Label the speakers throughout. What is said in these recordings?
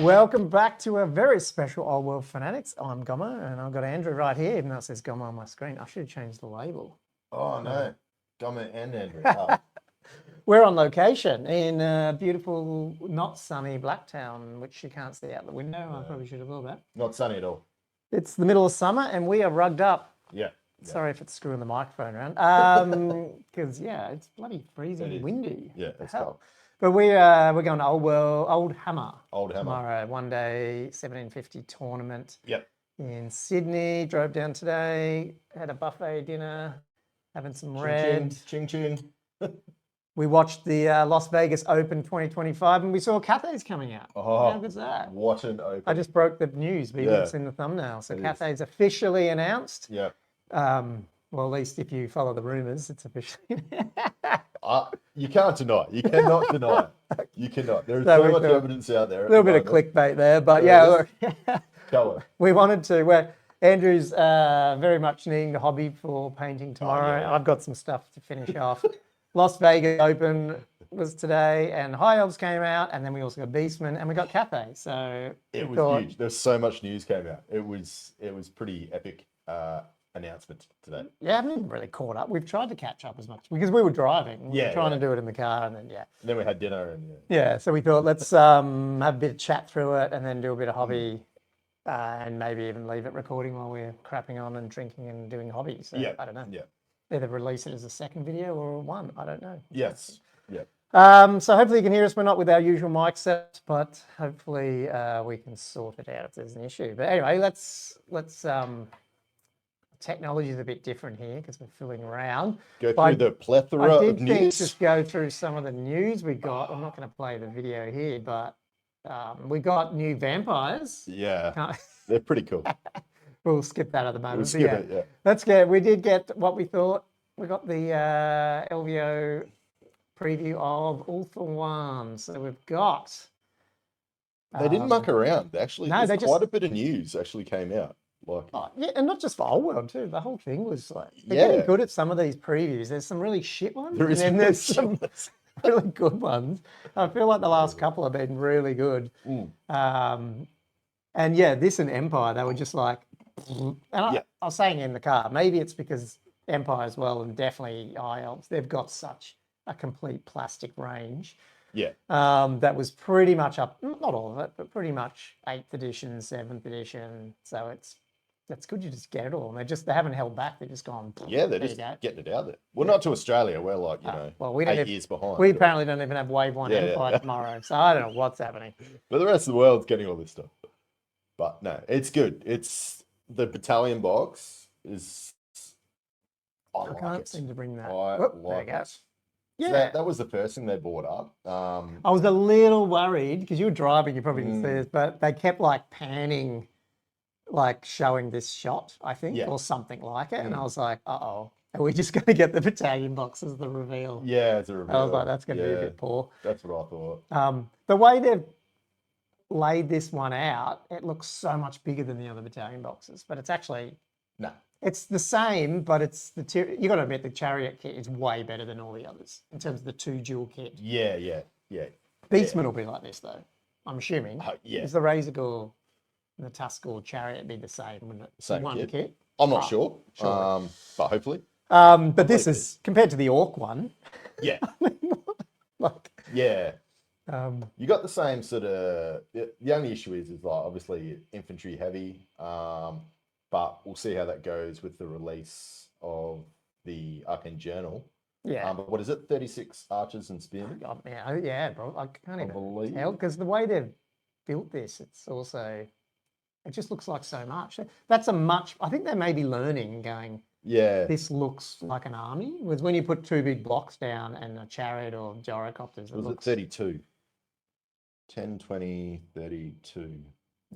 Speaker 1: Welcome back to a very special Old World Fanatics. I'm Gomo, and I've got Andrew right here, even though it says Gomo on my screen. I should have changed the label.
Speaker 2: Oh, no. Gomo and Andrew. Oh.
Speaker 1: We're on location in beautiful, not sunny Blacktown, which you can't see out the window. I probably should have thought that.
Speaker 2: Not sunny at all.
Speaker 1: It's the middle of summer, and we are rugged up.
Speaker 2: Yeah.
Speaker 1: Sorry if it's screwing the microphone around. Because, yeah, it's bloody freezing windy.
Speaker 2: Yeah, it's
Speaker 1: hell.
Speaker 2: cold.
Speaker 1: But we're going to Old Hammer. Tomorrow, one day, 1750 tournament.
Speaker 2: Yep.
Speaker 1: In Sydney. Drove down today, had a buffet dinner, having some red.
Speaker 2: Ching.
Speaker 1: We watched the Las Vegas Open 2025, and we saw Cathay's coming out.
Speaker 2: Oh,
Speaker 1: how good's that?
Speaker 2: What an Open.
Speaker 1: I just broke the news, but it's in the thumbnail. So Cathay's officially announced.
Speaker 2: Yeah.
Speaker 1: Well, at least if you follow the rumours, it's officially.
Speaker 2: You can't deny it. You cannot deny it. You cannot. There is so much evidence out there.
Speaker 1: A little bit of clickbait there, but look, we wanted to. Where Andrew's very much needing the hobby for painting tomorrow. I've got some stuff to finish off. Las Vegas Open was today, and High Elves came out, and then we also got Beastmen, and we got Cathay. So
Speaker 2: it was huge. There's so much news came out. It was pretty epic. Announcement today.
Speaker 1: Yeah, I haven't even really caught up. We've tried to catch up as much because we were driving. We were trying to do it in the car, and then
Speaker 2: And then we had dinner
Speaker 1: and so we thought let's have a bit of chat through it, and then do a bit of hobby, and maybe even leave it recording while we're crapping on and drinking and doing hobby. So I don't know. Yeah. Either release it as a second video or one. I don't know.
Speaker 2: Yes. Yeah.
Speaker 1: So hopefully you can hear us. We're not with our usual mic set, but hopefully we can sort it out if there's an issue. But anyway, let's technology is a bit different here because we're filling around.
Speaker 2: Go through the plethora of news.
Speaker 1: Just go through some of the news we got. I'm not going to play the video here, but we got new vampires.
Speaker 2: Yeah, they're pretty cool.
Speaker 1: We'll skip that at the moment.
Speaker 2: We'll skip it, yeah.
Speaker 1: Let's get. We did get what we thought. We got the LVO preview of All for One. So we've got.
Speaker 2: They didn't muck around. Actually,
Speaker 1: no,
Speaker 2: quite a bit of news actually came out.
Speaker 1: And not just for Old World too. The whole thing was like they're getting good at some of these previews. There's some really shit ones, there's some really good ones. I feel like the last couple have been really good. And this and Empire, they were just like, and I was saying in the car, maybe it's because Empire as well, and definitely Elves, they've got such a complete plastic range.
Speaker 2: Yeah.
Speaker 1: That was pretty much up, not all of it, but pretty much 8th edition, 7th edition. So that's good. You just get it all. And they haven't held back. They've just gone.
Speaker 2: Yeah, they're just getting it out there. Well, not to Australia. We're like, we 8 years behind.
Speaker 1: We apparently don't even have Wave 1 Empire tomorrow. So I don't know what's happening.
Speaker 2: But the rest of the world's getting all this stuff. But no, it's good. It's the battalion box is. I
Speaker 1: can't seem to bring that.
Speaker 2: There you go. Yeah, that was the first thing they brought up.
Speaker 1: I was a little worried because you were driving. You probably didn't see this, but they kept like panning. Like showing this shot, I think, or something like it. And I was like, are we just going to get the battalion box as the reveal?
Speaker 2: Yeah, it's a reveal.
Speaker 1: I was like, that's going to be a bit poor.
Speaker 2: That's what I thought.
Speaker 1: The way they've laid this one out, it looks so much bigger than the other battalion boxes, but it's actually...
Speaker 2: No.
Speaker 1: It's the same, but it's you got to admit the chariot kit is way better than all the others in terms of the 2 dual kit.
Speaker 2: Yeah.
Speaker 1: Beastmen will be like this, though, I'm assuming. Is the Razor Gore... the Tuskor chariot be the same, wouldn't it?
Speaker 2: Same
Speaker 1: one kit.
Speaker 2: I'm not sure. But hopefully.
Speaker 1: But this is compared to the Orc one.
Speaker 2: Yeah. You got the same sort of. The only issue is like obviously infantry heavy, but we'll see how that goes with the release of the Arcane Journal.
Speaker 1: Yeah.
Speaker 2: But what is it? 36 archers and spearmen.
Speaker 1: Bro. I can't even tell because the way they've built this, it's also. It just looks like so much. I think they may be learning and going, this looks like an army. Was when you put 2 big blocks down and a chariot or gyrocopters.
Speaker 2: Was it 32? 10, 20, 32.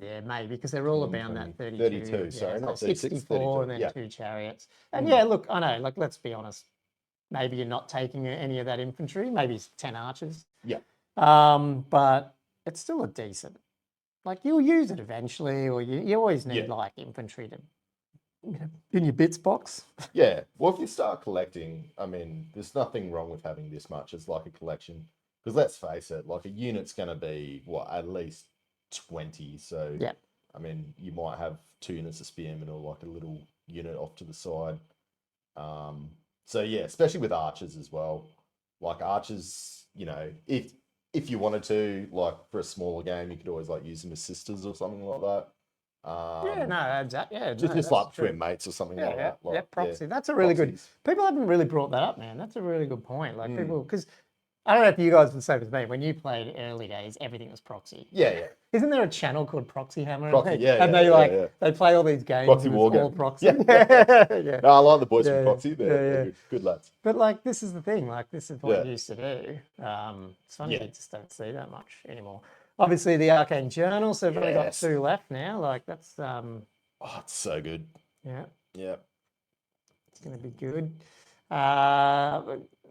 Speaker 1: Yeah, maybe, because they're all about that 32.
Speaker 2: 32, sorry, not 36,
Speaker 1: 64 and then 2 chariots. And look, I know, like, let's be honest. Maybe you're not taking any of that infantry. Maybe it's 10 archers.
Speaker 2: Yeah.
Speaker 1: But it's still a decent. Like, you'll use it eventually, or you always need, like, infantry to, in your bits box.
Speaker 2: Yeah. Well, if you start collecting, I mean, there's nothing wrong with having this much as, like, a collection. Because let's face it, like, a unit's going to be, at least 20. So,
Speaker 1: yeah.
Speaker 2: I mean, you might have 2 units of spearmen or like a little unit off to the side. So yeah, especially with archers as well. Like archers, you know, if you wanted to, like for a smaller game, you could always like use them as sisters or something like that.
Speaker 1: Yeah, no, exactly. Yeah, no,
Speaker 2: Just
Speaker 1: that's
Speaker 2: like
Speaker 1: true.
Speaker 2: between mates or something
Speaker 1: Yeah,
Speaker 2: like
Speaker 1: yeah,
Speaker 2: that.
Speaker 1: yeah,
Speaker 2: Like,
Speaker 1: proxy. That's a really good.
Speaker 2: proxies.
Speaker 1: People haven't really brought that up, man. That's a really good point. Like people, because I don't know if you guys would say with me when you played early days, everything was proxy.
Speaker 2: Yeah, yeah.
Speaker 1: Isn't there a channel called Proxy Hammer?
Speaker 2: Proxy, yeah,
Speaker 1: and
Speaker 2: yeah,
Speaker 1: they
Speaker 2: yeah,
Speaker 1: like
Speaker 2: yeah.
Speaker 1: they play all these games
Speaker 2: Proxy
Speaker 1: and
Speaker 2: war
Speaker 1: it's all
Speaker 2: game.
Speaker 1: proxy.
Speaker 2: Yeah,
Speaker 1: yeah.
Speaker 2: No, I like the boys
Speaker 1: Yeah,
Speaker 2: from Proxy. They're good lads.
Speaker 1: But like this is the thing, like this is what
Speaker 2: Yeah.
Speaker 1: you used to do. It's funny
Speaker 2: Yeah.
Speaker 1: you just don't see that much anymore. Obviously the Arcane Journal, so we've only got
Speaker 2: Yes.
Speaker 1: 2 left now. Like that's
Speaker 2: Oh, it's so good.
Speaker 1: yeah,
Speaker 2: Yeah.
Speaker 1: it's gonna be good. I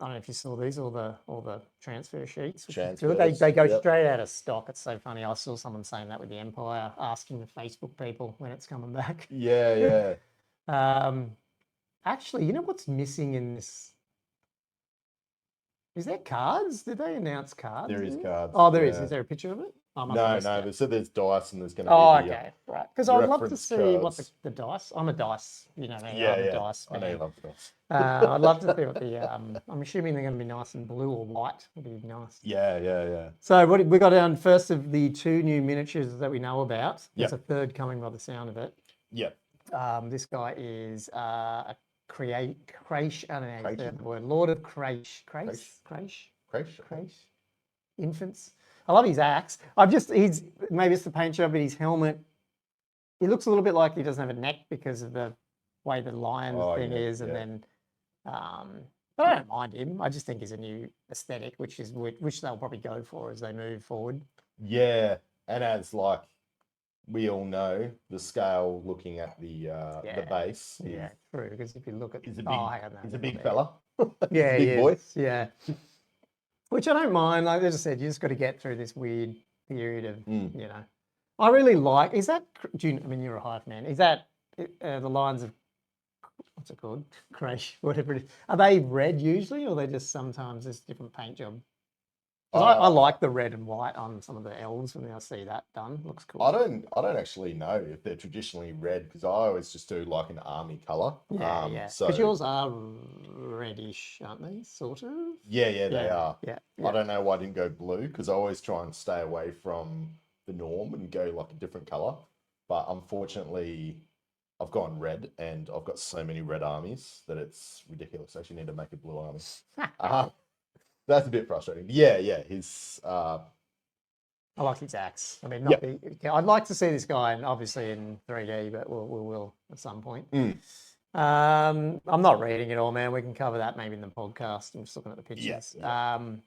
Speaker 1: don't know if you saw these, all the transfer sheets, which is good. They
Speaker 2: Transfers,
Speaker 1: go
Speaker 2: yep.
Speaker 1: straight out of stock. It's so funny. I saw someone saying that with the Empire, asking the Facebook people when it's coming back.
Speaker 2: Yeah, yeah.
Speaker 1: Actually, you know what's missing in this? Is there cards? Did they announce cards?
Speaker 2: There is
Speaker 1: in this?
Speaker 2: cards.
Speaker 1: Oh, there is.
Speaker 2: yeah.
Speaker 1: Is there a picture of it? I must
Speaker 2: No,
Speaker 1: have missed
Speaker 2: no.
Speaker 1: it.
Speaker 2: So there's dice and there's going to
Speaker 1: Oh,
Speaker 2: be the
Speaker 1: okay, right. Because I'd love to
Speaker 2: reference
Speaker 1: see what
Speaker 2: cards.
Speaker 1: the dice. I'm a dice, you know me.
Speaker 2: Yeah,
Speaker 1: I'm a
Speaker 2: yeah.
Speaker 1: dice
Speaker 2: I know you
Speaker 1: man.
Speaker 2: love dice.
Speaker 1: I'd love to see what the. I'm assuming they're going to be nice and blue or white. Would be nice.
Speaker 2: Yeah, yeah, yeah.
Speaker 1: So what we got down first of the 2 new miniatures that we know about. There's
Speaker 2: Yep.
Speaker 1: a third coming by the sound of it.
Speaker 2: Yep.
Speaker 1: This guy is a Craish. I don't know how you say
Speaker 2: Craish.
Speaker 1: the word. Lord of Craish.
Speaker 2: Craish.
Speaker 1: Craish. Infants. I love his axe. He's maybe it's the paint job, but his helmet. He looks a little bit like he doesn't have a neck because of the way the lion thing is, and then. But I don't mind him. I just think he's a new aesthetic, which they'll probably go for as they move forward.
Speaker 2: Yeah, and as like we all know, the scale looking at the base.
Speaker 1: Yeah, true. Because if you look at,
Speaker 2: He's a big,
Speaker 1: hang on,
Speaker 2: he's a big fella.
Speaker 1: Yeah,
Speaker 2: big boy.
Speaker 1: Yeah. Which I don't mind. Like as I said, you just got to get through this weird period of, you know. I really like. Is that? I mean, you're a Hive man. Is that the lines of? What's it called? Crash, whatever it is. Are they red usually, or are they just sometimes there's different paint job? 'Cause I like the red and white on some of the elves when I see that done. Looks cool.
Speaker 2: I don't actually know if they're traditionally red because I always just do like an army color.
Speaker 1: Yeah, yeah.
Speaker 2: So
Speaker 1: Because yours are reddish, aren't they? Sort of.
Speaker 2: yeah, they are.
Speaker 1: Yeah.
Speaker 2: I don't know why I didn't go blue because I always try and stay away from the norm and go like a different color. But unfortunately, I've gone red and I've got so many red armies that it's ridiculous. I actually need to make a blue army. That's a bit frustrating. Yeah, his
Speaker 1: I like his axe. I mean, I'd like to see this guy, and obviously in 3D, but we will at some point. I'm not reading it all, man. We can cover that maybe in the podcast. I'm just looking at the pictures.
Speaker 2: Yeah.
Speaker 1: And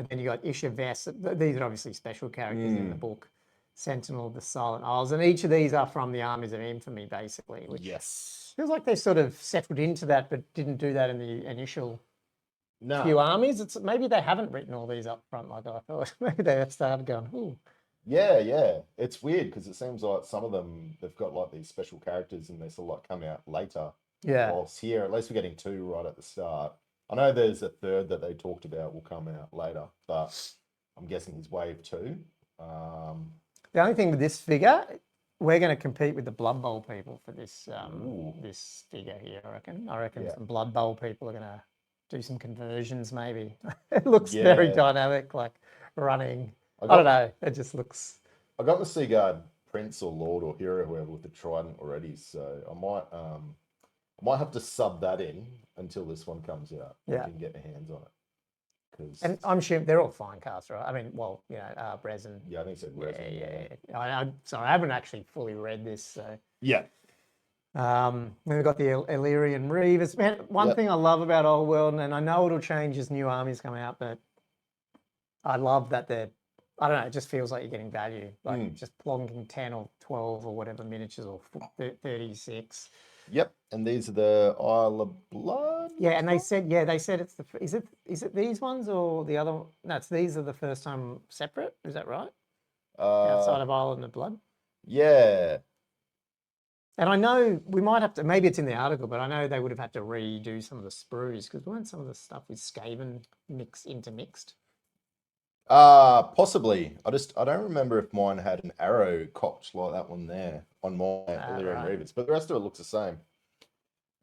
Speaker 1: then you got Isha Vess. These are obviously special characters in the book. Sentinel of the Silent Isles, and each of these are from the Armies of Infamy, basically. Which feels like they sort of settled into that, but didn't do that in the initial few armies. It's maybe they haven't written all these up front like I thought. Maybe they have started going, ooh.
Speaker 2: Yeah. It's weird because it seems like some of them they've got like these special characters and they sort of like come out later.
Speaker 1: Yeah.
Speaker 2: Whilst here, at least we're getting 2 right at the start. I know there's a third that they talked about will come out later, but I'm guessing he's wave 2.
Speaker 1: The only thing with this figure, we're going to compete with the Blood Bowl people for this this figure here. I reckon some Blood Bowl people are going to do some conversions. Maybe it looks very dynamic, like running. I don't know. It just looks.
Speaker 2: I got the Seaguard Prince or Lord or Hero, whoever, with the Trident already, so I might have to sub that in until this one comes out. Yeah, I can get my hands on it.
Speaker 1: And I'm sure they're all fine casts, right? I mean, well, you know, resin.
Speaker 2: Yeah, I think so. Resin.
Speaker 1: Yeah. Sorry, I haven't actually fully read this. So.
Speaker 2: Yeah.
Speaker 1: Then we've got the Illyrian Reavers. Man, one thing I love about Old World, and I know it'll change as new armies come out, but I love that I don't know, it just feels like you're getting value. Like just plonking 10 or 12 or whatever miniatures or 36.
Speaker 2: Yep, and these are the Isle of Blood.
Speaker 1: Yeah, and they said it's the is it these ones or the other? No, these are the first time separate. Is that right? Outside of Island of Blood.
Speaker 2: Yeah.
Speaker 1: And I know we might have to. Maybe it's in the article, but I know they would have had to redo some of the sprues because weren't some of the stuff with Skaven intermixed?
Speaker 2: Possibly. I don't remember if mine had an arrow cocked like that one there on my Illyrian
Speaker 1: Right.
Speaker 2: Reavers, but the rest of it looks the same.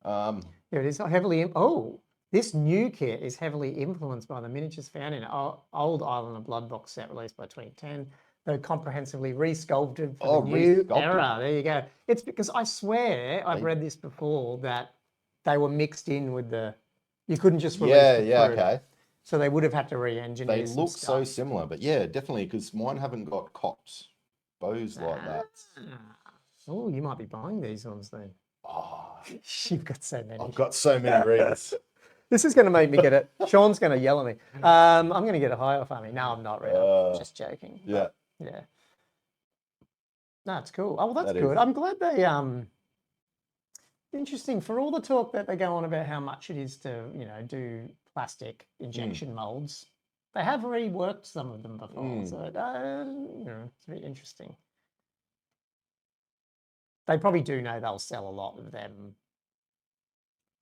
Speaker 1: Here it is heavily. Oh, this new kit is heavily influenced by the miniatures found in old Island of Blood box set released by 2010. Though comprehensively resculpted for the new era. There you go. It's because I swear I've read this before that they were mixed in with the. You couldn't just release the fruit.
Speaker 2: Okay.
Speaker 1: So they would have had to re-engineer.
Speaker 2: They look so similar, but yeah, definitely because mine haven't got cocked bows like that.
Speaker 1: Oh, you might be buying these ones then.
Speaker 2: Oh,
Speaker 1: you've got so many.
Speaker 2: I've got so many Reavers.
Speaker 1: This is going to make me get it. Sean's going to yell at me. I'm going to get a high off army. No, I'm not really. I'm just joking.
Speaker 2: Yeah.
Speaker 1: Yeah. No, it's cool. Oh, well, that's good. I'm glad they interesting for all the talk that they go on about how much it is to, do plastic injection molds. They have reworked some of them before, so it's very interesting. They probably do know they'll sell a lot of them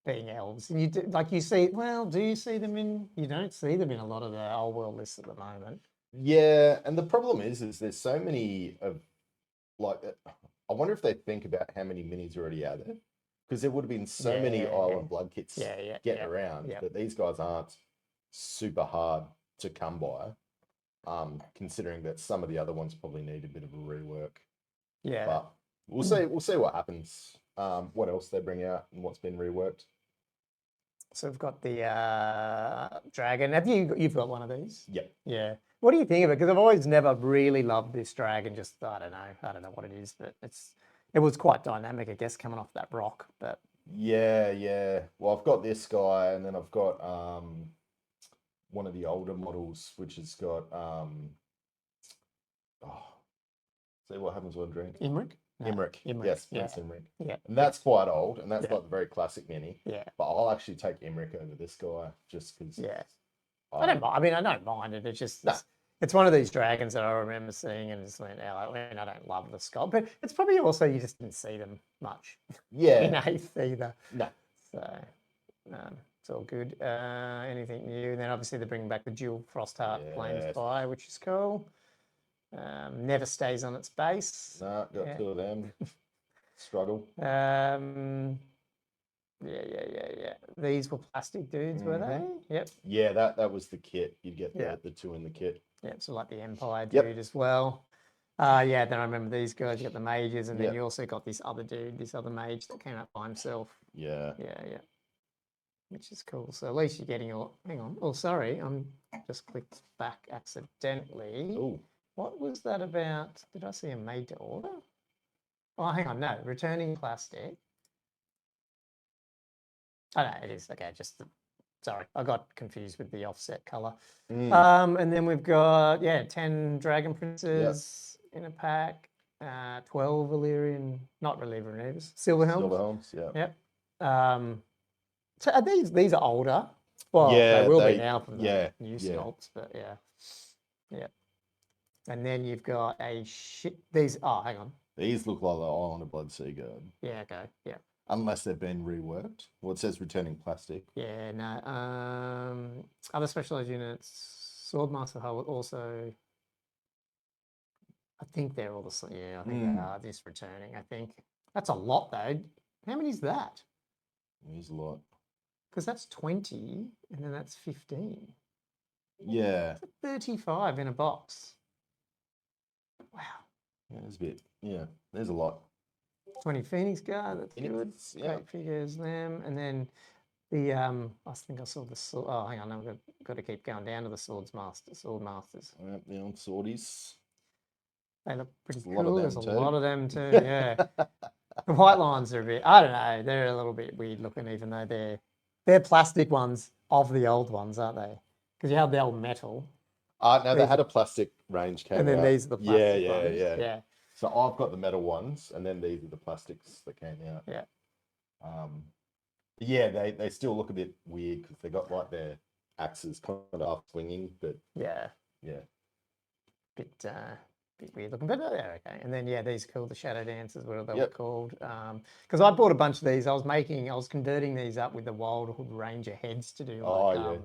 Speaker 1: being elves. And do you see them in? You don't see them in a lot of the old world lists at the moment.
Speaker 2: Yeah, and the problem is there's so many of I wonder if they think about how many minis are already out there, because there would have been so many Island Blood kits getting around that these guys aren't super hard to come by. Considering that some of the other ones probably need a bit of a rework.
Speaker 1: Yeah,
Speaker 2: but we'll see. We'll see what happens. What else they bring out and what's been reworked.
Speaker 1: So we've got the dragon. You've got one of these?
Speaker 2: Yep.
Speaker 1: Yeah. What do you think of it? Because I've always never really loved this dragon. Just I don't know what it is, but it was quite dynamic, I guess, coming off that rock. But
Speaker 2: yeah. Well, I've got this guy, and then I've got one of the older models, which has got see what happens when I drink.
Speaker 1: Imric.
Speaker 2: Imric. Yes, Imric.
Speaker 1: Yeah.
Speaker 2: And that's quite old, and that's like the very classic mini.
Speaker 1: Yeah.
Speaker 2: But I'll actually take Imric over this guy just because.
Speaker 1: Yeah. I don't mind. I mean, I don't mind it. It's just it's one of these dragons that I remember seeing and just went, I don't love the sculpt, but it's probably also you just didn't see them much.
Speaker 2: Yeah.
Speaker 1: In 8th either.
Speaker 2: No.
Speaker 1: So it's all good. Anything new? And then obviously they're bringing back the dual Frostheart Flames Fire, which is cool. Never stays on its base.
Speaker 2: No, got 2 of them. Struggle.
Speaker 1: Yeah. These were plastic dudes, were they? Yep.
Speaker 2: Yeah, that was the kit. You'd get the 2 in the kit.
Speaker 1: Yeah, so like the Empire dude as well. Then I remember these guys. You got the mages, and then you also got this other dude, this other mage that came out by himself.
Speaker 2: Yeah.
Speaker 1: Which is cool. So at least you're getting your. Hang on. Oh, sorry, I'm just clicked back accidentally.
Speaker 2: Oh.
Speaker 1: What was that about? Did I see a made to order? Oh, hang on. No, returning plastic. Oh, no, it is. Okay, sorry, I got confused with the offset color. And then we've got, 10 Dragon Princes in a pack, 12 Illyrian, not Illyrian Reavers, Silverhelms.
Speaker 2: Silverhelms, yeah.
Speaker 1: Yep. So are these are older. Well, they will be now from the new sculpts, but yeah. And then you've got these, hang on.
Speaker 2: These look like the Island of Blood Sea Guard.
Speaker 1: Yeah, okay, yeah.
Speaker 2: Unless they've been reworked. Well, it says returning plastic.
Speaker 1: Yeah, no. Other specialized units, Swordmaster Hull also. I think they're all the same. Yeah, I think they are just returning. I think that's a lot though. How many is that?
Speaker 2: There's a lot.
Speaker 1: Because that's 20, and then that's 15.
Speaker 2: Yeah.
Speaker 1: That's 35 in a box. Wow.
Speaker 2: Yeah, there's a bit. Yeah, there's a lot.
Speaker 1: 20 Phoenix Guard, that's good. Great figures, them. And then the, I think I saw the sword. Oh, hang on, I've got to keep going down to the sword masters.
Speaker 2: Yep, the old swordies.
Speaker 1: They look pretty cool. There's a lot of them too, yeah. The white lines are a bit, I don't know, they're a little bit weird looking, even though they're plastic ones of the old ones, aren't they? Because you have the old metal.
Speaker 2: No, they had a plastic range came out.
Speaker 1: And then these are the plastic ones.
Speaker 2: Yeah. So I've got the metal ones, and then these are the plastics that came out.
Speaker 1: Yeah.
Speaker 2: They still look a bit weird because they got like their axes kind of up swinging, but
Speaker 1: yeah,
Speaker 2: bit
Speaker 1: bit weird looking, but they're okay. And then these are cool, the Shadow Dancers, what they were called. Because I bought a bunch of these. I was converting these up with the Wildhood Ranger heads to do like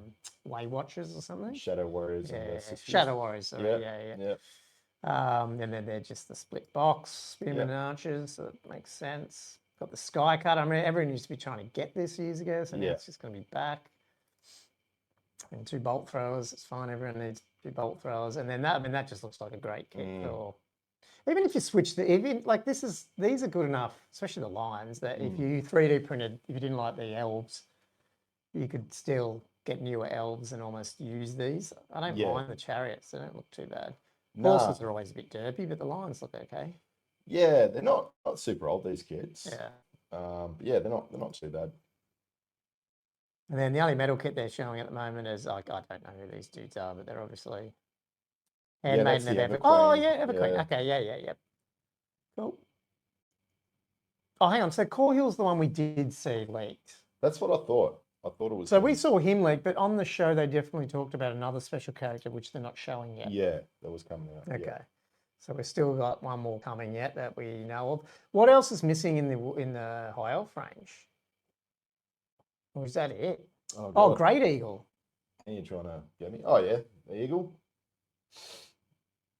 Speaker 1: Way Watchers or something.
Speaker 2: Shadow Warriors.
Speaker 1: Yeah, Shadow Warriors. Sorry, yeah. And then they're just the split box, Spearmen and Archers, so it makes sense. Got the Sky Cut. I mean, everyone used to be trying to get this years ago, so now it's just going to be back. And 2 bolt throwers, it's fine. Everyone needs 2 bolt throwers. And then that just looks like a great kit for... Even if you switch these are good enough, especially the Lions, that if you 3D printed, if you didn't like the Elves, you could still get newer Elves and almost use these. I don't mind the Chariots. They don't look too bad. Horses are always a bit derpy, but the Lions look okay.
Speaker 2: Yeah, they're not super old, these kids.
Speaker 1: Yeah.
Speaker 2: They're not too bad.
Speaker 1: And then the only metal kit they're showing at the moment is, I don't know who these dudes are, but they're obviously handmade in Everqueen. Oh, yeah, Everqueen. Yeah. Okay, yeah. Cool. Oh, hang on. So Core Hill's the one we did see leaked.
Speaker 2: That's what I thought. I thought it was.
Speaker 1: So we saw him leaked, but on the show they definitely talked about another special character, which they're not showing yet.
Speaker 2: Yeah, that was coming out.
Speaker 1: Okay.
Speaker 2: Yeah.
Speaker 1: So we've still got one more coming yet that we know of. What else is missing in the High Elf range? Or is that it? Oh, Great Eagle.
Speaker 2: Are you trying to get me? Oh, yeah, the Eagle.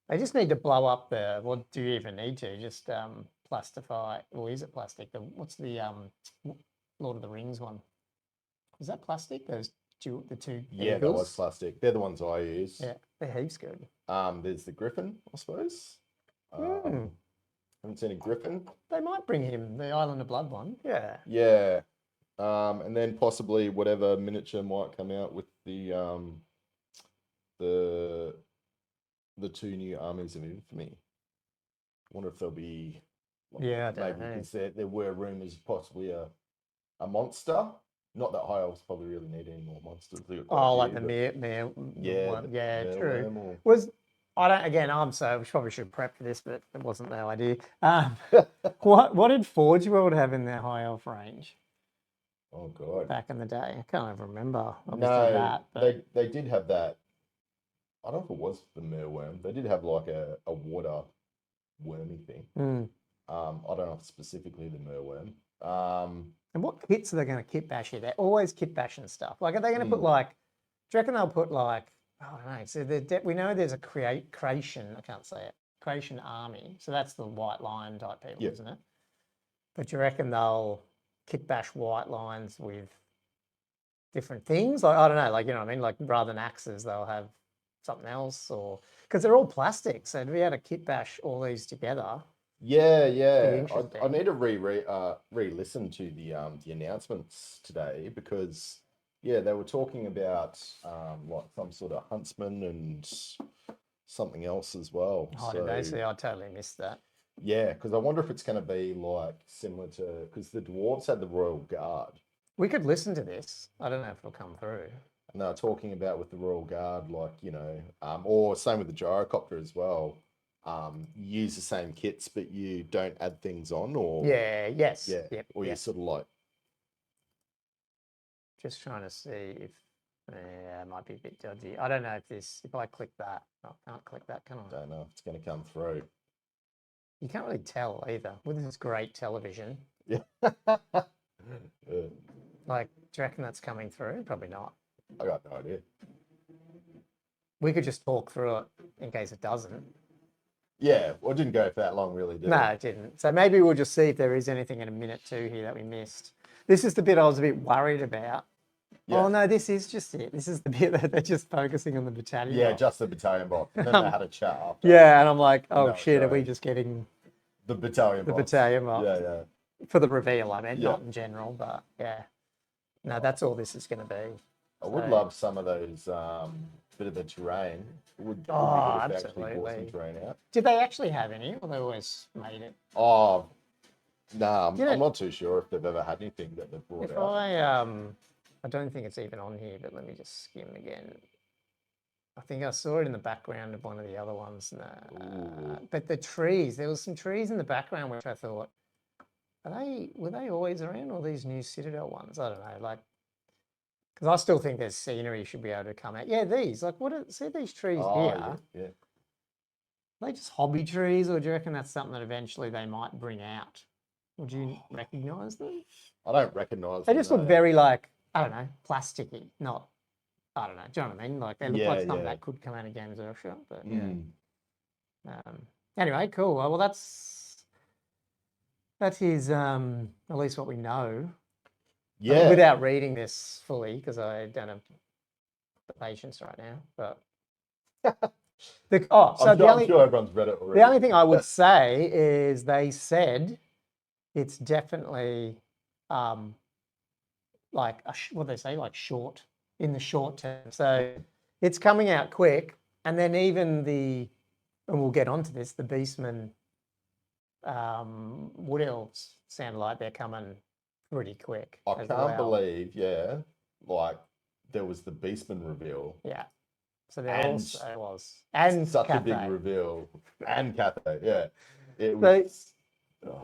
Speaker 1: They just need to blow up what do you even need to? Just plastify, or is it plastic? What's the Lord of the Rings one? Is that plastic? The two
Speaker 2: Yeah, that was plastic. They're the ones I use.
Speaker 1: Yeah, they're heaps good.
Speaker 2: There's the Griffin, I suppose. Haven't seen a Griffin.
Speaker 1: They might bring him, the Island of Blood one. Yeah.
Speaker 2: Yeah. And then possibly whatever miniature might come out with the 2 new armies of infamy. I wonder if there'll be
Speaker 1: I don't know.
Speaker 2: Because there were rumours possibly a monster. Not that High Elves probably really need any more monsters.
Speaker 1: Like the Mare one. Yeah, true. We probably should prep for this, but it wasn't their idea. What did Forge World have in their High Elf range?
Speaker 2: Oh God!
Speaker 1: Back in the day, I can't even remember.
Speaker 2: They did have that. I don't know if it was the mealworm. They did have like a water wormy thing. I don't know if specifically the mealworm.
Speaker 1: And what kits are they going to kit bash here? They're always kit bashing stuff. Like, are they going to put like? Do you reckon they'll put like? I don't know. So we know there's a creation. I can't say it. Creation army. So that's the White Lion type people, isn't it? But do you reckon they'll kit bash White Lions with different things? Like, I don't know. Like, you know what I mean? Like, rather than axes, they'll have something else, or because they're all plastic. So to be able to kit bash all these together.
Speaker 2: Yeah. I need to re-listen to the announcements today because they were talking about like some sort of huntsman and something else as well.
Speaker 1: Oh, did they see? I totally missed that.
Speaker 2: Yeah, because I wonder if it's going to be like similar to because the dwarves had the Royal Guard.
Speaker 1: We could listen to this. I don't know if it'll come through.
Speaker 2: And they're talking about with the Royal Guard, like or same with the gyrocopter as well. You use the same kits, but you don't add things on, or you sort of like.
Speaker 1: Just trying to see if it might be a bit dodgy. I don't know if I click that, I can't click that, can I?
Speaker 2: Don't know if it's going to come through.
Speaker 1: You can't really tell either with this great television.
Speaker 2: Yeah.
Speaker 1: Like, do you reckon that's coming through? Probably not.
Speaker 2: I got no idea.
Speaker 1: We could just talk through it in case it doesn't.
Speaker 2: Yeah, well, it didn't go for that long, really, did it?
Speaker 1: No, it didn't. So maybe we'll just see if there is anything in a minute two here that we missed. This is the bit I was a bit worried about. Yeah. Oh, no, this is just it. This is the bit that they're just focusing on the battalion box.
Speaker 2: Just the battalion box. And then they had a chat after.
Speaker 1: Yeah, and I'm like, oh, shit, are we just getting...
Speaker 2: The battalion box.
Speaker 1: The battalion box.
Speaker 2: Yeah.
Speaker 1: For the reveal, I mean, not in general, but yeah. No, that's all this is going to be.
Speaker 2: I would love some of those bit of the terrain.
Speaker 1: Absolutely.
Speaker 2: Some terrain out.
Speaker 1: Did they actually have any, or they always made it?
Speaker 2: Oh, no, I'm not too sure if they've ever had anything that they've brought out.
Speaker 1: I don't think it's even on here, but let me just skim again. I think I saw it in the background of one of the other ones. But the trees, there was some trees in the background which I thought, were they always around, or these new Citadel ones? I don't know, like, because I still think there's scenery should be able to come out. Yeah, these, like, see these trees here?
Speaker 2: Yeah.
Speaker 1: they just hobby trees, or do you reckon that's something that eventually they might bring out? Would you recognise them?
Speaker 2: I don't recognise
Speaker 1: They
Speaker 2: them.
Speaker 1: just look very like, I don't know, plasticky, not, I don't know, do you know what I mean? Like they look like something that could come out of Games Workshop, but yeah. Anyway, cool. Well, that is at least what we know.
Speaker 2: Yeah.
Speaker 1: Without reading this fully, because I don't have the patience right now, but
Speaker 2: I'm sure everyone's read it already.
Speaker 1: The only thing I would say is they said it's definitely like what they say, like short in the short term. So it's coming out quick, and then even and we'll get onto this, the Beastmen Wood Elves sound like they're coming pretty quick.
Speaker 2: I can't believe, like there was the Beastmen reveal.
Speaker 1: Yeah. So there also was. And
Speaker 2: such
Speaker 1: Cathay.
Speaker 2: a big reveal. And Cathay, yeah. It was.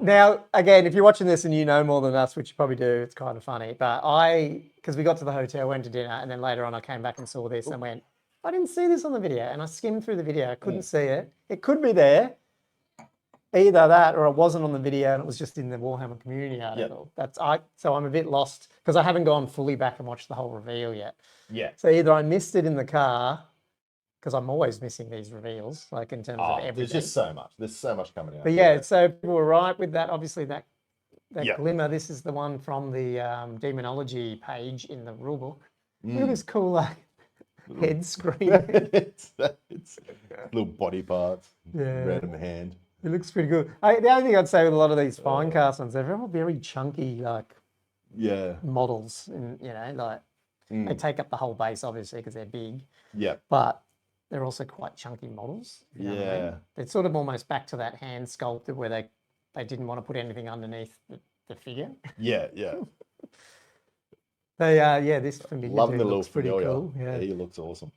Speaker 1: Now, again, if you're watching this and you know more than us, which you probably do, it's kind of funny. But because we got to the hotel, went to dinner, and then later on I came back and saw this and went, I didn't see this on the video. And I skimmed through the video. I couldn't see it. It could be there. Either that or it wasn't on the video and it was just in the Warhammer community article. So I'm a bit lost because I haven't gone fully back and watched the whole reveal yet.
Speaker 2: Yeah.
Speaker 1: So either I missed it in the car, because I'm always missing these reveals, like in terms of everything.
Speaker 2: There's just so much. There's so much coming out.
Speaker 1: But yeah, so people were right with that. Obviously, that glimmer. This is the one from the demonology page in the rulebook. Look at this cool like head screen.
Speaker 2: it's little body parts.
Speaker 1: Yeah.
Speaker 2: Random hand.
Speaker 1: It looks pretty good. The only thing I'd say with a lot of these fine cast ones, they're all very chunky, like models, and they take up the whole base obviously because they're big.
Speaker 2: Yeah.
Speaker 1: But they're also quite chunky models.
Speaker 2: You know what I mean?
Speaker 1: It's sort of almost back to that hand sculpted where they didn't want to put anything underneath the figure.
Speaker 2: Yeah.
Speaker 1: This familiar
Speaker 2: Loving the
Speaker 1: looks pretty
Speaker 2: familiar.
Speaker 1: cool. Yeah,
Speaker 2: he looks awesome.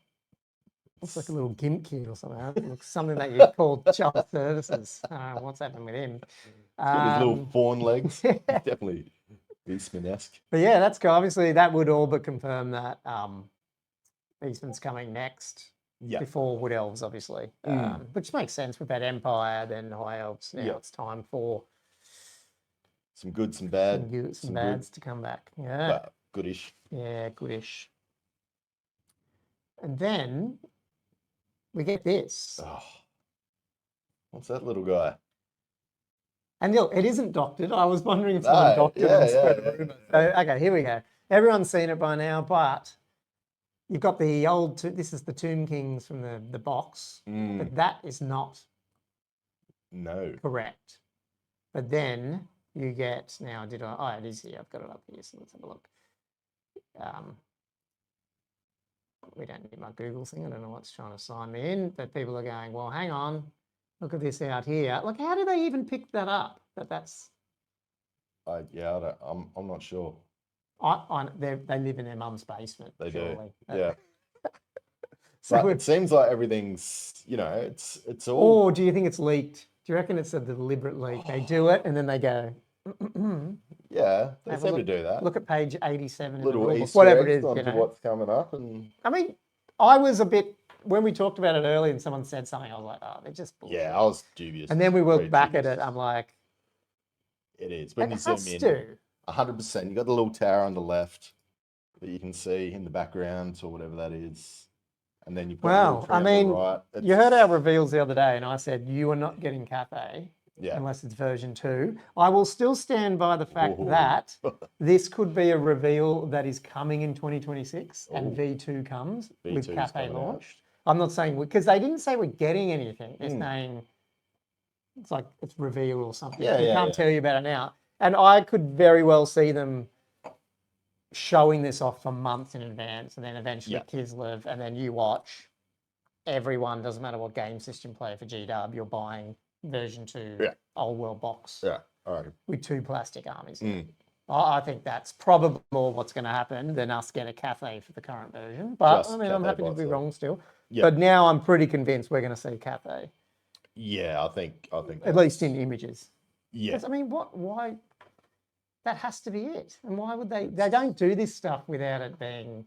Speaker 1: Looks like a little gimp kid or something. It looks something that you call child services. I don't know what's happening with him.
Speaker 2: His little fawn legs. Definitely Beastman-esque.
Speaker 1: But yeah, that's cool. Obviously, that would all but confirm that Beastman's coming next.
Speaker 2: Yeah.
Speaker 1: Before Wood Elves, obviously. Which makes sense with that Empire, then High Elves. Now it's time for
Speaker 2: some good, some bad.
Speaker 1: Some bads to come back. Yeah.
Speaker 2: But goodish.
Speaker 1: Yeah, goodish. And then we get this.
Speaker 2: Oh, what's that little guy?
Speaker 1: And look, it isn't doctored. I was wondering if someone doctored and spread a rumor. So, okay, here we go. Everyone's seen it by now, but you've got the old, this is the Tomb Kings from the box, but that is not correct. But then you get, it is here, I've got it up here, so let's have a look. We don't need my Google thing, I don't know what's trying to sign me in, but people are going, well, hang on, look at this out here. Like, how do they even pick that up? That's...
Speaker 2: I'm not sure.
Speaker 1: They live in their mum's basement.
Speaker 2: They
Speaker 1: surely.
Speaker 2: do, yeah. So it seems like everything's, it's all.
Speaker 1: Or do you think it's leaked? Do you reckon it's a deliberate leak? They do it and then they go.
Speaker 2: Yeah, they seem to do that.
Speaker 1: Look at page 87.
Speaker 2: Little
Speaker 1: in the
Speaker 2: Easter
Speaker 1: whatever
Speaker 2: eggs
Speaker 1: it is,
Speaker 2: onto what's coming up, and
Speaker 1: I mean, I was a bit when we talked about it earlier and someone said something. I was like, oh, they're just bullshit.
Speaker 2: Yeah, I was dubious.
Speaker 1: And then we looked back at it. I'm like,
Speaker 2: it is when you zoom in. 100%. You got the little tower on the left that you can see in the background or whatever that is, and then you put a tree on the right.
Speaker 1: You heard our reveals the other day, and I said you are not getting Cathay unless it's version 2. I will still stand by the fact that this could be a reveal that is coming in 2026, and V2 comes with Cathay launched. I'm not saying because they didn't say we're getting anything. They're saying it's like it's reveal or something.
Speaker 2: Yeah,
Speaker 1: we can't tell you about it now. And I could very well see them showing this off for months in advance, and then eventually Kislev, and then you watch. Everyone, doesn't matter what game system player for GW, you're buying version 2 Old World box with 2 plastic armies. I think that's probably more what's going to happen than us get a Cathay for the current version. But I mean, I'm happy to be wrong still. But now I'm pretty convinced we're going to see Cathay.
Speaker 2: Yeah, I think
Speaker 1: at least in images.
Speaker 2: Yeah.
Speaker 1: I mean, why? That has to be it. And why would they? They don't do this stuff without it being.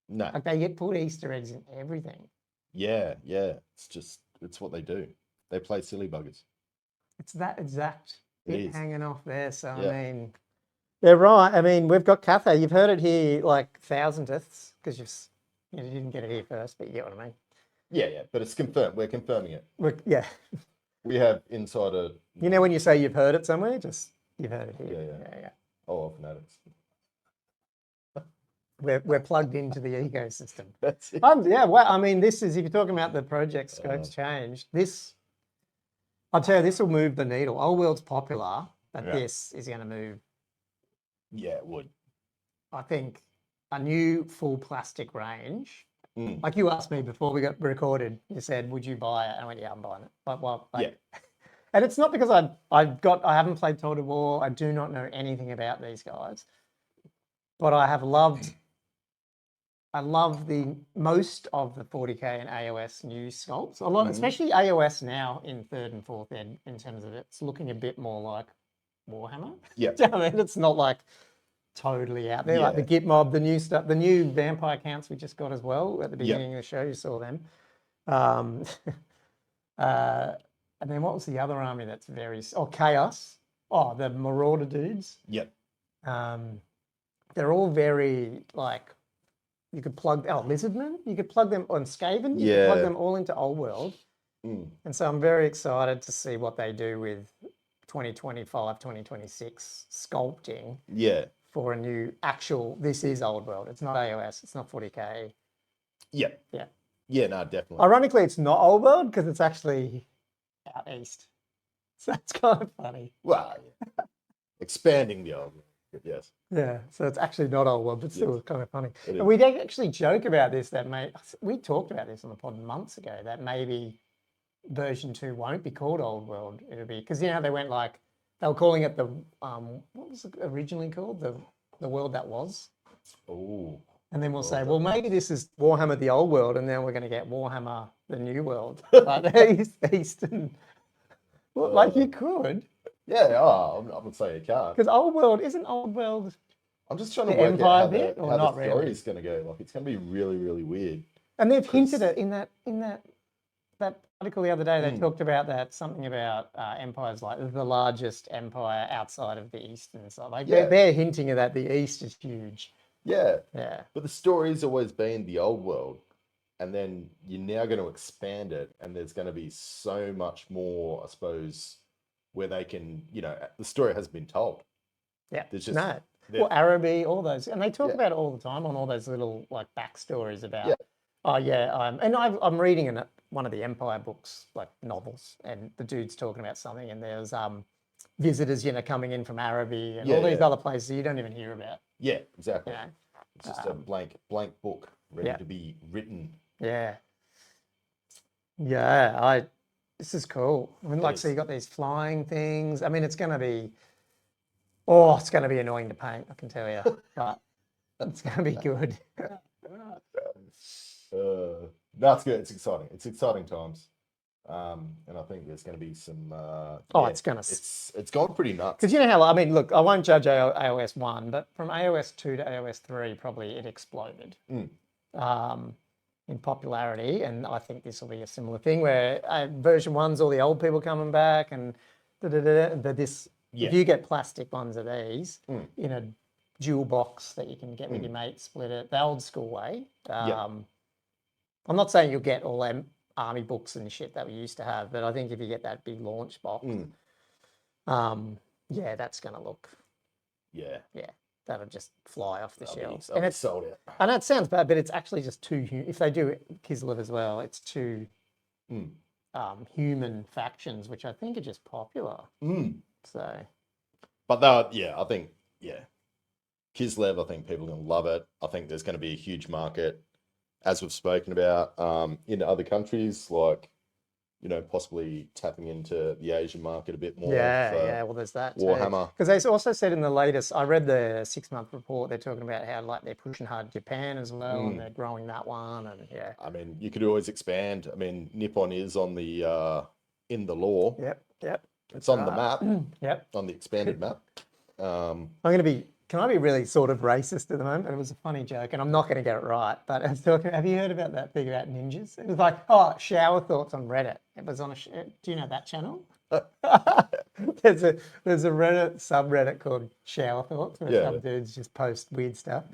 Speaker 2: No.
Speaker 1: Like they put Easter eggs in everything.
Speaker 2: Yeah. It's what they do. They play silly buggers.
Speaker 1: It's that exact bit hanging off there. So,
Speaker 2: Yeah.
Speaker 1: I mean, they're right. I mean, we've got Cathay. You've heard it here like thousandths because you didn't get it here first, but you get what I mean.
Speaker 2: Yeah. But it's confirmed. We're confirming it.
Speaker 1: Yeah.
Speaker 2: We have insider.
Speaker 1: You know when you say you've heard it somewhere, just you've heard it here. Yeah.
Speaker 2: Oh, fanatics.
Speaker 1: We're plugged into the ecosystem.
Speaker 2: That's it.
Speaker 1: Well, I mean, this is, if you're talking about the project scopes change, I'll tell you, this will move the needle. Old World's popular, but this is going to move.
Speaker 2: Yeah, it would.
Speaker 1: I think a new full plastic range. Like you asked me before we got recorded, you said, would you buy it? And I went, yeah, I'm buying it. But and it's not because I haven't played Total War. I do not know anything about these guys, but I love the most of the 40k and AOS new sculpts. A lot, especially AOS now in 3rd and 4th ed, in terms of it's looking a bit more like Warhammer.
Speaker 2: Yeah.
Speaker 1: I mean, it's not like totally out there. Like the Git mob, the new stuff, the new vampire counts we just got as well at the beginning of the show. You saw them. And then what was the other army that's Chaos. Oh, the Marauder dudes.
Speaker 2: Yep.
Speaker 1: They're all very like. You could plug Lizardmen. You could plug them on Skaven. You could plug them all into Old World. And so I'm very excited to see what they do with 2025, 2026 sculpting.
Speaker 2: Yeah.
Speaker 1: For a new actual. This is Old World. It's not AOS. It's not 40k.
Speaker 2: Yeah.
Speaker 1: Yeah.
Speaker 2: Yeah. No, definitely.
Speaker 1: Ironically, it's not Old World because it's actually out east. So that's kind of funny.
Speaker 2: Well, expanding the Old World. Yes.
Speaker 1: Yeah, so it's actually not Old World, but still it's kind of funny. And we actually joke about this, we talked about this on the pod months ago, that maybe version 2 won't be called Old World. It'll be, because they went like, they were calling it the, what was it originally called? The World That Was.
Speaker 2: Oh.
Speaker 1: And then we'll say, well, maybe this is Warhammer The Old World, and then we're going to get Warhammer The New World. Like the Eastern. Well, like you could.
Speaker 2: Yeah, I'm not saying you can't.
Speaker 1: Because Old World, isn't Old World...
Speaker 2: I'm just trying to work out how the story is going to go. Like, it's going to be really, really weird.
Speaker 1: And they've hinted it in that article the other day. They talked about that, something about empires like the largest empire outside of the East and stuff. Like they're hinting at that the East is huge.
Speaker 2: Yeah.
Speaker 1: Yeah.
Speaker 2: But the story's always been the Old World. And then you're now going to expand it. And there's going to be so much more, I suppose, where they can, the story has been told.
Speaker 1: Yeah. There's just... Well, Araby, all those, and they talk about it all the time on all those little like backstories about. I'm reading one of the Empire books, like novels, and the dude's talking about something, and there's visitors, coming in from Araby and all these other places you don't even hear about.
Speaker 2: Yeah, exactly. It's just a blank book ready to be written.
Speaker 1: Yeah. Yeah, this is cool. I mean, so you got these flying things. I mean, it's going to be annoying to paint, I can tell you, but it's going to be good.
Speaker 2: That's good. It's exciting. It's exciting times. And I think there's going to be some... It's gone pretty nuts.
Speaker 1: Because you know how... I mean, look, I won't judge AOS 1, but from AOS 2 to AOS 3, probably it exploded in popularity. And I think this will be a similar thing where version 1's all the old people coming back and this... If you get plastic ones of these in a dual box that you can get with your mate, split it, the old school way. I'm not saying you'll get all them army books and shit that we used to have, but I think if you get that big launch box, that's going to look... Yeah, that'll just fly off the shelves. And it's
Speaker 2: sold out.
Speaker 1: I know it sounds bad, but it's actually just too... If they do Kislev as well, it's too human factions, which I think are just popular. So,
Speaker 2: but I think Kislev, I think people are going to love it. I think there's going to be a huge market, as we've spoken about, in other countries, like possibly tapping into the Asian market a bit more.
Speaker 1: Well, there's that
Speaker 2: Warhammer.
Speaker 1: Because they also said in the latest, I read the 6-month report. They're talking about how like they're pushing hard Japan as well, and they're growing that one, and
Speaker 2: I mean, you could always expand. I mean, Nippon is on the in the lore.
Speaker 1: Yep.
Speaker 2: It's on the map.
Speaker 1: Yep.
Speaker 2: On the expanded map.
Speaker 1: I'm going to be can I be really sort of racist at the moment? It was a funny joke, and I'm not going to get it right. But I was talking. Have you heard about that thing about ninjas? It was like, oh, shower thoughts on Reddit. It was on do you know that channel? there's a Reddit subreddit called Shower Thoughts where some dudes just post weird stuff.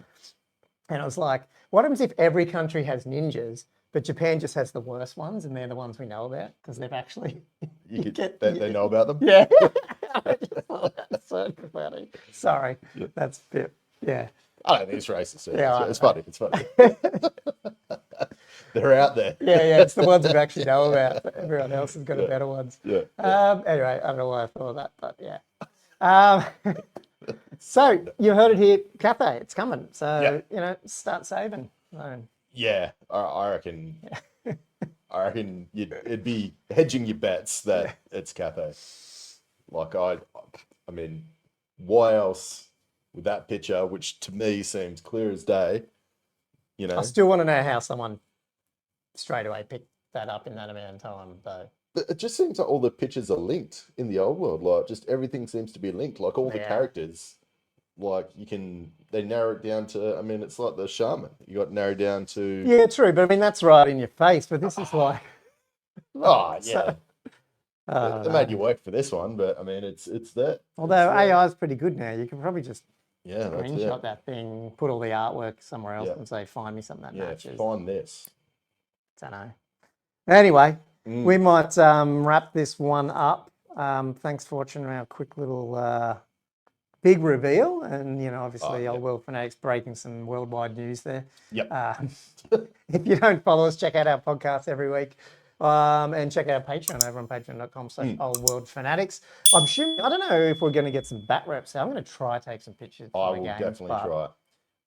Speaker 1: And I was like, what happens if every country has ninjas, but Japan just has the worst ones, and they're the ones we know about because they've actually
Speaker 2: they know about them.
Speaker 1: Yeah. I just thought that's so funny. Sorry, that's a bit. Yeah.
Speaker 2: I don't think it's racist.
Speaker 1: Yeah,
Speaker 2: it's funny. It's funny. They're out there.
Speaker 1: Yeah, it's the ones we actually know about. But everyone else has got a better ones.
Speaker 2: Yeah.
Speaker 1: Anyway, I don't know why I thought of that, but yeah. So you heard it here, Cathay. It's coming. So start saving.
Speaker 2: Yeah, I reckon. I reckon it'd be hedging your bets that it's Cathay. Like I mean, why else with that picture, which to me seems clear as day?
Speaker 1: I still want to know how someone straight away picked that up in that amount of time, though.
Speaker 2: But it just seems like all the pictures are linked in the old world. Like just everything seems to be linked. Like all the characters, like they narrow it down to. I mean, it's like the shaman. You got narrowed down to.
Speaker 1: Yeah, true. But I mean, that's right in your face. But this is like.
Speaker 2: Oh yeah. They made you work for this one, but I mean, it's that.
Speaker 1: Although AI is pretty good now, you can probably just screenshot
Speaker 2: it.
Speaker 1: that thing, put all the artwork somewhere else, and say, "Find me something that matches."
Speaker 2: Find this.
Speaker 1: Don't know. Anyway, we might wrap this one up. Thanks for watching our quick little big reveal, and obviously, Old World Fanatics breaking some worldwide news there.
Speaker 2: Yep.
Speaker 1: If you don't follow us, check out our podcast every week. And check out Patreon over on patreon.com/oldworldfanatics. I'm assuming, I don't know if we're going to get some bat reps. I'm going to try take some pictures.
Speaker 2: I will definitely try.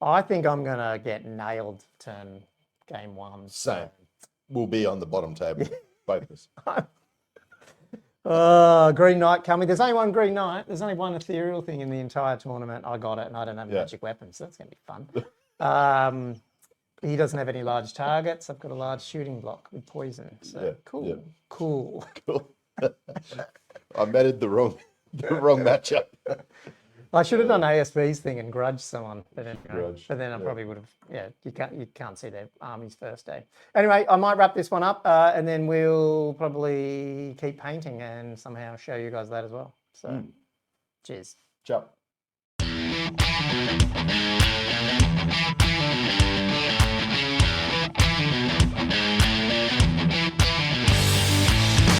Speaker 1: I think I'm going to get nailed turn game one.
Speaker 2: Same. We'll be on the bottom table, both of
Speaker 1: us. Green Knight coming. There's only one Green Knight. There's only one ethereal thing in the entire tournament. I got it, and I don't have magic weapons, so that's going to be fun. He doesn't have any large targets. I've got a large shooting block with poison. So cool. I
Speaker 2: meted the wrong matchup.
Speaker 1: I should have done ASB's thing and grudged someone, but then I probably would have. Yeah, you can't see their armies first day. Anyway, I might wrap this one up, and then we'll probably keep painting and somehow show you guys that as well. So, cheers.
Speaker 2: Ciao.